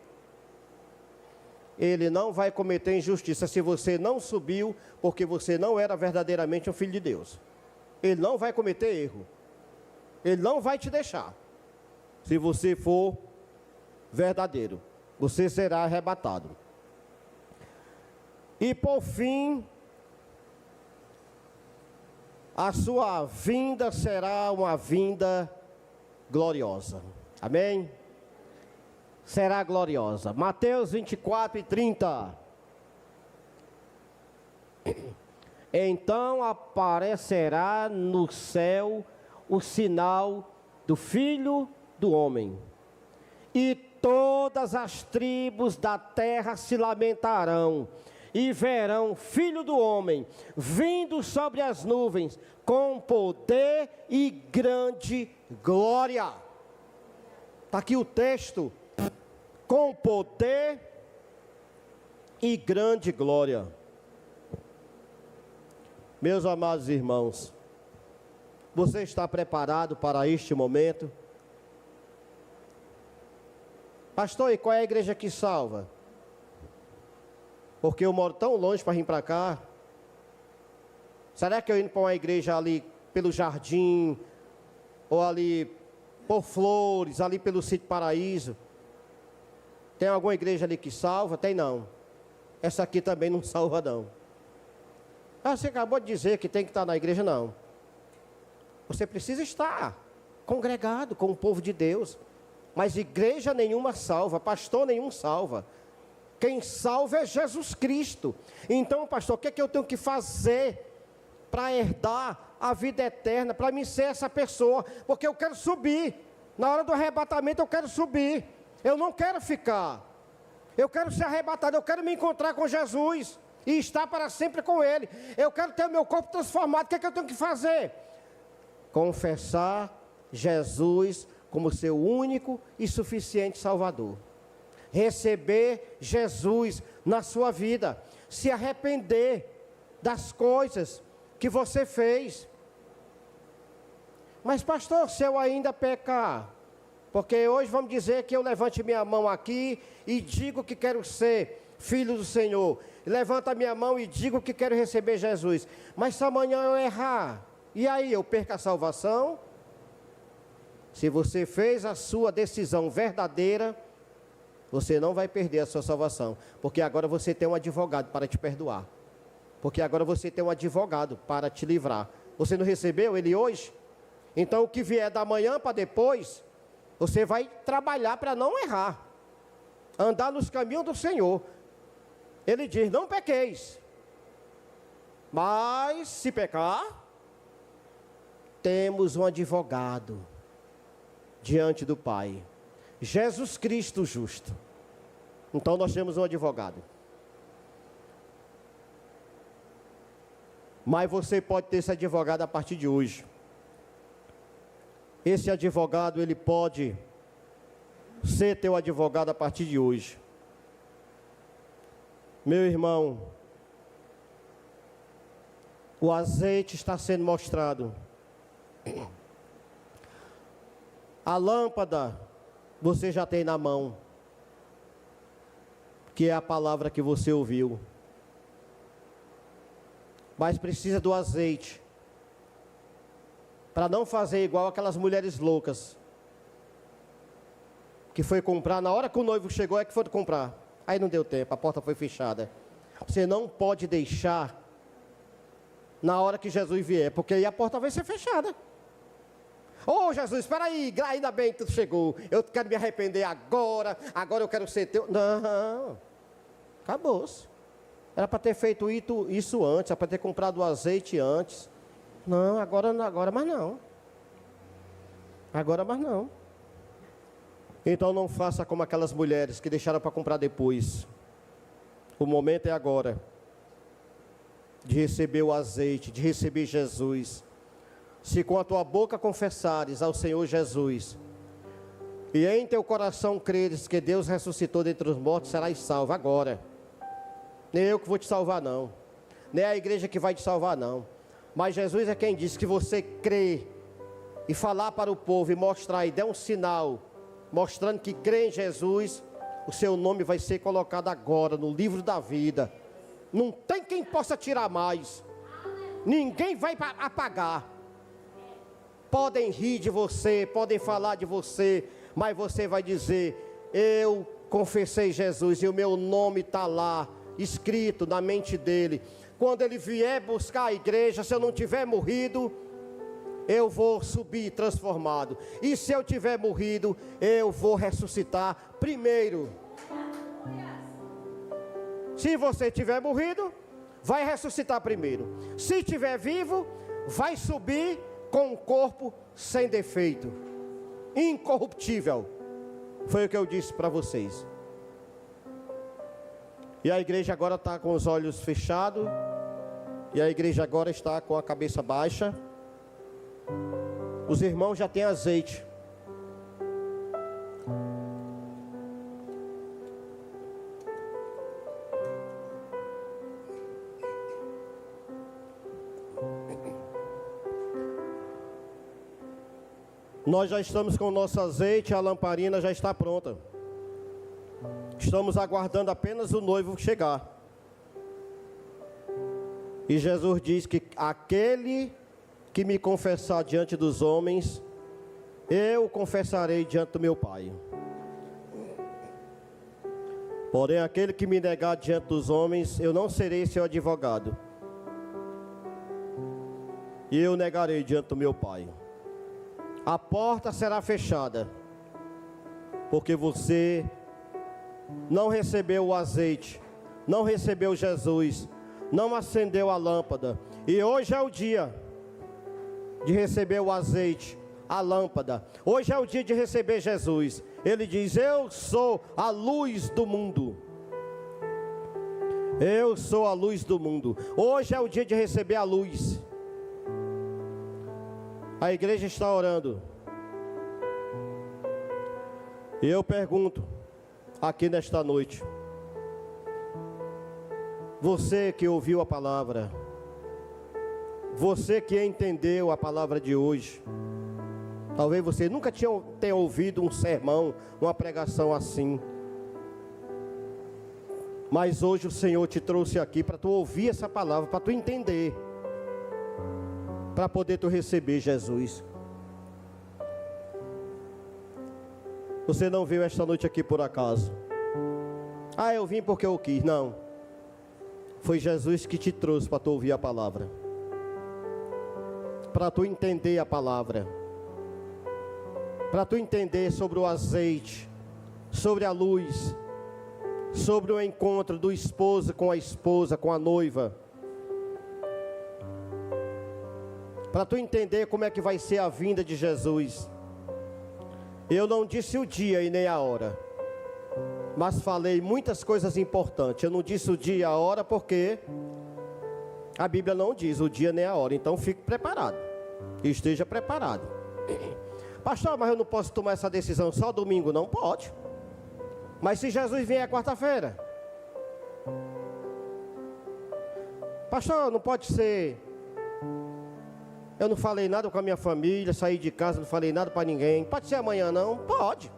Ele não vai cometer injustiça se você não subiu, porque você não era verdadeiramente um filho de Deus. Ele não vai cometer erro. Ele não vai te deixar. Se você for verdadeiro, você será arrebatado. E por fim, a sua vinda será uma vinda gloriosa. Amém? Será gloriosa. Mateus 24 e 30. Então aparecerá no céu o sinal do Filho do Homem, e todas as tribos da terra se lamentarão, e verão o Filho do Homem vindo sobre as nuvens, com poder e grande glória. Está aqui o texto. Com poder e grande glória. Meus amados irmãos, você está preparado para este momento? Pastor, e qual é a igreja que salva? Porque eu moro tão longe para vir para cá. Será que eu indo para uma igreja ali pelo Jardim, ou ali por Flores, ali pelo Sítio Paraíso, tem alguma igreja ali que salva? Tem não. Essa aqui também não salva não. Você acabou de dizer que tem que estar na igreja, não. Você precisa estar congregado com o povo de Deus. Mas igreja nenhuma salva, pastor nenhum salva. Quem salva é Jesus Cristo. Então, pastor, o que é que eu tenho que fazer para herdar a vida eterna, para mim ser essa pessoa? Porque eu quero subir. Na hora do arrebatamento eu quero subir. Eu não quero ficar. Eu quero ser arrebatado, eu quero me encontrar com Jesus e estar para sempre com Ele. Eu quero ter o meu corpo transformado. O que é que eu tenho que fazer? Confessar Jesus como seu único e suficiente Salvador. Receber Jesus na sua vida. Se arrepender das coisas que você fez. Mas pastor, se eu ainda pecar... Porque hoje vamos dizer que eu levante minha mão aqui e digo que quero ser filho do Senhor. Levanta minha mão e digo que quero receber Jesus. Mas se amanhã eu errar, e aí eu perco a salvação? Se você fez a sua decisão verdadeira, você não vai perder a sua salvação. Porque agora você tem um advogado para te perdoar. Porque agora você tem um advogado para te livrar. Você não recebeu ele hoje? Então o que vier da manhã para depois... Você vai trabalhar para não errar. Andar nos caminhos do Senhor. Ele diz, não pequeis. Mas, se pecar, temos um advogado diante do Pai. Jesus Cristo justo. Então nós temos um advogado. Mas você pode ter esse advogado a partir de hoje. Esse advogado, ele pode ser teu advogado a partir de hoje. Meu irmão, o azeite está sendo mostrado. A lâmpada você já tem na mão, que é a palavra que você ouviu. Mas precisa do azeite, para não fazer igual aquelas mulheres loucas, que foi comprar, na hora que o noivo chegou é que foi comprar. Aí não deu tempo, a porta foi fechada. Você não pode deixar na hora que Jesus vier, porque aí a porta vai ser fechada. Ô Jesus, espera aí, ainda bem que tu chegou. Eu quero me arrepender agora eu quero ser teu. Não, acabou-se. Era para ter feito isso antes, era para ter comprado o azeite antes. Não, agora mais não. Agora mais não. Então não faça como aquelas mulheres que deixaram para comprar depois. O momento é agora. De receber o azeite, de receber Jesus. Se com a tua boca confessares ao Senhor Jesus, e em teu coração creres que Deus ressuscitou dentre os mortos, serás salvo agora. Nem eu que vou te salvar não. Nem a igreja que vai te salvar não. Mas Jesus é quem disse que você crê e falar para o povo e mostrar e der um sinal, mostrando que crê em Jesus, o seu nome vai ser colocado agora no livro da vida. Não tem quem possa tirar mais. Ninguém vai apagar. Podem rir de você, podem falar de você, mas você vai dizer: eu confessei Jesus e o meu nome está lá, escrito na mente dele. Quando ele vier buscar a igreja, se eu não tiver morrido, eu vou subir transformado. E se eu tiver morrido, eu vou ressuscitar primeiro. Se você tiver morrido, vai ressuscitar primeiro. Se tiver vivo, vai subir com um corpo sem defeito, incorruptível. Foi o que eu disse para vocês. E a igreja agora está com os olhos fechados. E a igreja agora está com a cabeça baixa. Os irmãos já têm azeite. Nós já estamos com o nosso azeite, a lamparina já está pronta. Estamos aguardando apenas o noivo chegar. E Jesus diz que aquele que me confessar diante dos homens, eu confessarei diante do meu Pai. Porém, aquele que me negar diante dos homens, eu não serei seu advogado. E eu negarei diante do meu Pai. A porta será fechada, porque você não recebeu o azeite, não recebeu Jesus, não acendeu a lâmpada. E hoje é o dia de receber o azeite, a lâmpada. Hoje é o dia de receber Jesus. Ele diz: eu sou a luz do mundo. Eu sou a luz do mundo. Hoje é o dia de receber a luz. A igreja está orando. E eu pergunto aqui nesta noite: você que ouviu a palavra, você que entendeu a palavra de hoje, talvez você nunca tenha ouvido um sermão, uma pregação assim, mas hoje o Senhor te trouxe aqui para tu ouvir essa palavra, para tu entender, para poder tu receber Jesus. Você não veio esta noite aqui por acaso. Ah, eu vim porque eu quis. Não. Foi Jesus que te trouxe para tu ouvir a palavra, para tu entender a palavra, para tu entender sobre o azeite, sobre a luz, sobre o encontro do esposo com a esposa, com a noiva, para tu entender como é que vai ser a vinda de Jesus. Eu não disse o dia e nem a hora, mas falei muitas coisas importantes. Eu não disse o dia e a hora porque a Bíblia não diz o dia nem a hora. Então fique preparado, esteja preparado. Pastor, mas eu não posso tomar essa decisão só domingo? Não pode. Mas se Jesus vier quarta-feira? Pastor, não pode ser. Eu não falei nada com a minha família, saí de casa, não falei nada para ninguém. Pode ser amanhã? Não? Pode.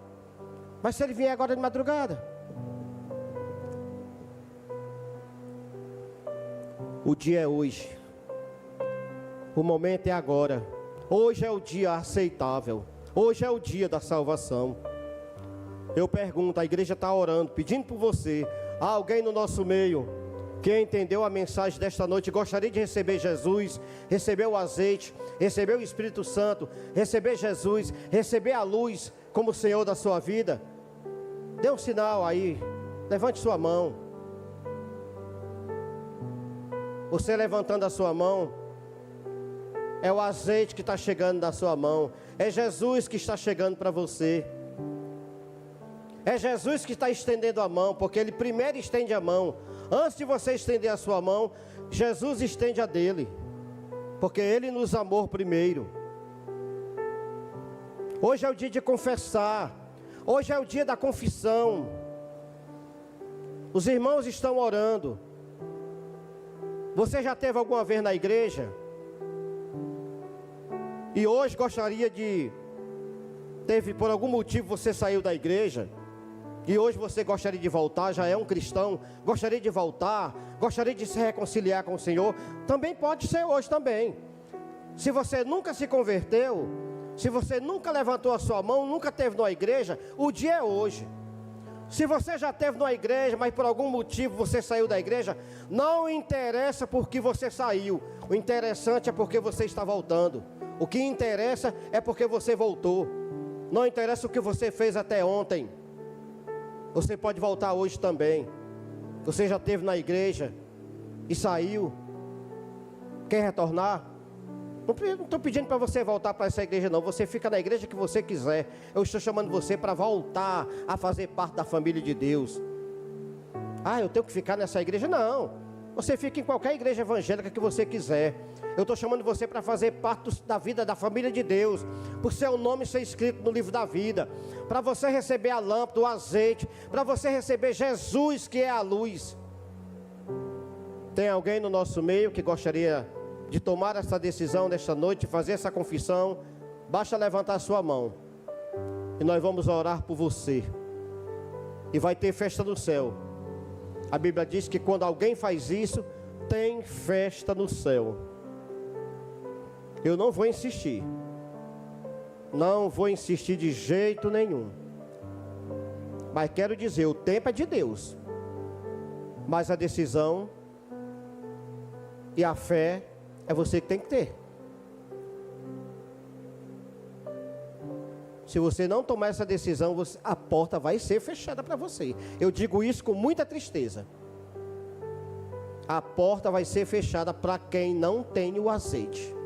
Mas se ele vier agora de madrugada? O dia é hoje. O momento é agora. Hoje é o dia aceitável. Hoje é o dia da salvação. Eu pergunto, a igreja está orando, pedindo por você. Há alguém no nosso meio que entendeu a mensagem desta noite, gostaria de receber Jesus, receber o azeite, receber o Espírito Santo, receber Jesus, receber a luz como Senhor da sua vida? Dê um sinal aí, levante sua mão. Você levantando a sua mão, é o azeite que está chegando da sua mão, é Jesus que está chegando para você. É Jesus que está estendendo a mão, porque Ele primeiro estende a mão. Antes de você estender a sua mão, Jesus estende a dele, porque Ele nos amou primeiro. Hoje é o dia de confessar. Hoje é o dia da confissão. Os irmãos estão orando. Você já esteve alguma vez na igreja? E hoje gostaria de... por algum motivo você saiu da igreja, e hoje você gostaria de voltar, já é um cristão, gostaria de voltar, gostaria de se reconciliar com o Senhor, também pode ser hoje também. Se você nunca se converteu, se você nunca levantou a sua mão, nunca esteve numa igreja, o dia é hoje. Se você já esteve numa igreja, mas por algum motivo você saiu da igreja, não interessa porque você saiu, o interessante é porque você está voltando. O que interessa é porque você voltou. Não interessa o que você fez até ontem. Você pode voltar hoje também. Você já esteve na igreja e saiu. Quer retornar? Não estou pedindo para você voltar para essa igreja não. Você fica na igreja que você quiser. Eu estou chamando você para voltar a fazer parte da família de Deus. Ah, eu tenho que ficar nessa igreja? Não. Você fica em qualquer igreja evangélica que você quiser. Eu estou chamando você para fazer parte da vida da família de Deus, por seu nome ser escrito no livro da vida, para você receber a lâmpada, o azeite, para você receber Jesus que é a luz. Tem alguém no nosso meio que gostaria de tomar essa decisão nesta noite, fazer essa confissão? Basta levantar a sua mão e nós vamos orar por você. E vai ter festa no céu. A Bíblia diz que quando alguém faz isso, tem festa no céu. Eu não vou insistir. Não vou insistir de jeito nenhum. Mas quero dizer, o tempo é de Deus. Mas a decisão e a fé é você que tem que ter. Se você não tomar essa decisão, a porta vai ser fechada para você. Eu digo isso com muita tristeza. A porta vai ser fechada para quem não tem o azeite.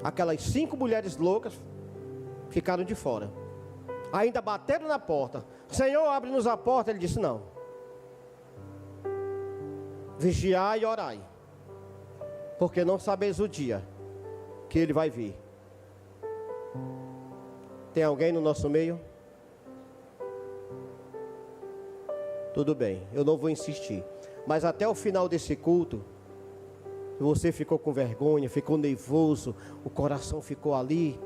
Aquelas 5 mulheres loucas ficaram de fora. Ainda bateram na porta. Senhor, abre-nos a porta. Ele disse, não. Vigiai e orai, porque não sabeis o dia que Ele vai vir. Tem alguém no nosso meio? Tudo bem, eu não vou insistir. Mas até o final desse culto, você ficou com vergonha, ficou nervoso, o coração ficou ali,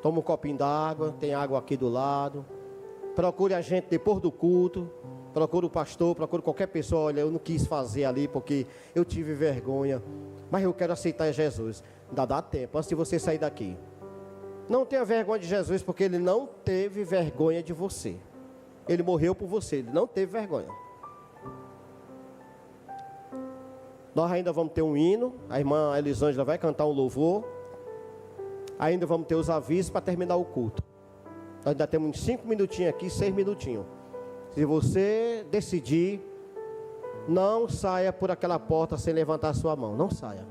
toma um copinho d'água, tem água aqui do lado. Procure a gente depois do culto, procure o pastor, procure qualquer pessoa. Olha, eu não quis fazer ali porque eu tive vergonha, mas eu quero aceitar Jesus. Ainda dá tempo, antes de você sair daqui. Não tenha vergonha de Jesus, porque Ele não teve vergonha de você. Ele morreu por você, Ele não teve vergonha. Nós ainda vamos ter um hino, a irmã Elisângela vai cantar um louvor. Ainda vamos ter os avisos para terminar o culto. Nós ainda temos uns 5 minutinhos aqui, 6 minutinhos. Se você decidir, não saia por aquela porta sem levantar a sua mão, não saia.